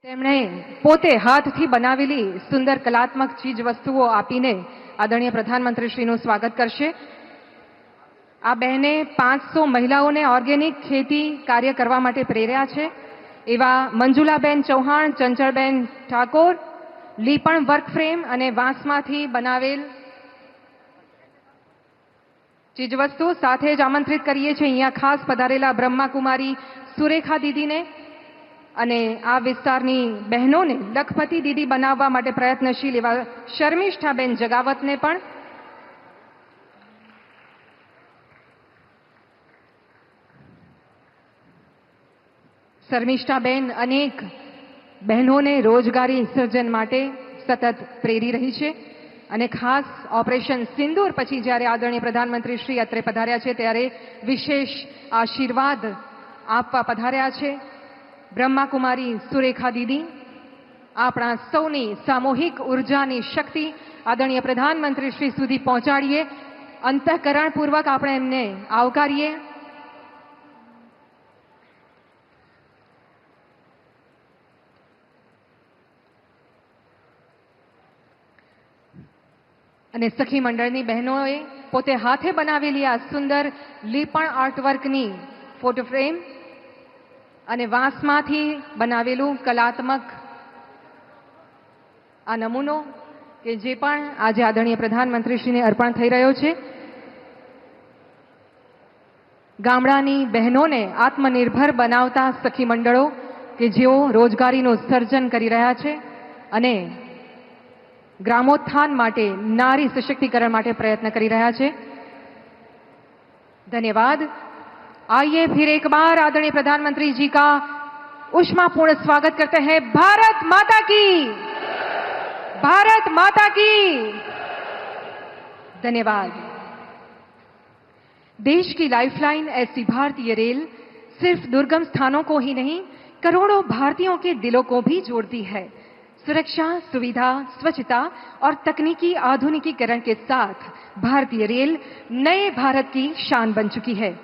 તેમણે પોતે હાથથી બનાવેલી સુંદર કલાત્મક ચીજ વસ્તુઓ આપીને આદરણીય પ્રધાનમંત્રીશ્રીનું સ્વાગત કરશે. આ બહેને 500 મહિલાઓને ઓર્ગેનિક ખેતી કાર્ય કરવા માટે પ્રેર્યા છે. એવા મંજુલાબેન ચૌહાણ, ચંચળબેન ઠાકોર લીપણ વર્ક ફ્રેમ અને વાંસમાંથી બનાવેલ ચીજવસ્તુ સાથે જ આમંત્રિત કરીએ છીએ અહીંયા ખાસ પધારેલા બ્રહ્માકુમારી સુરેખા દીદીને અને આ વિસ્તારની બહેનોને લખપતિ દીદી બનાવવા માટે પ્રયત્નશીલ એવા શર્મિષ્ઠાબેન જગાવતને પણ. શર્મિષ્ઠાબેન અનેક બહેનોને રોજગારી સર્જન માટે સતત પ્રેરી રહી છે અને ખાસ ઓપરેશન સિંદૂર પછી જ્યારે આદરણીય પ્રધાનમંત્રી શ્રી અત્રે પધાર્યા છે ત્યારે વિશેષ આશીર્વાદ આપવા પધાર્યા છે. બ્રહ્માકુમારી સુરેખા દીદી, આપણા સૌની સામૂહિક ઉર્જાની શક્તિ આદરણીય પ્રધાનમંત્રી શ્રી સુધી પહોંચાડીએ. અંતઃકરણપૂર્વક આપણે એમને આવકારીએ. અને સખી મંડળની બહેનોએ પોતે હાથે બનાવેલી આ સુંદર લીપણ આર્ટવર્કની ફોટો ફ્રેમ અને વાંસમાંથી બનાવેલું કલાત્મક આ નમૂનો કે જે પણ આજે આદરણીય પ્રધાનમંત્રીશ્રીને અર્પણ થઈ રહ્યો છે. ગામડાની બહેનોને આત્મનિર્ભર બનાવતા સખી મંડળો કે જેઓ રોજગારીનું સર્જન કરી રહ્યા છે અને ग्रामोत्थान माटे, नारी सशक्तिकरण माटे प्रयत्न करी रहा है. धन्यवाद. आइए फिर एक बार आदरणीय प्रधानमंत्री जी का उष्मापूर्ण स्वागत करते हैं. भारत माता की, भारत माता की. धन्यवाद. देश की लाइफलाइन ऐसी भारतीय रेल सिर्फ दुर्गम स्थानों को ही नहीं, करोड़ों भारतीयों के दिलों को भी जोड़ती है. सुरक्षा, सुविधा, स्वच्छता और तकनीकी आधुनिकीकरण के साथ भारतीय रेल नए भारत की शान बन चुकी है.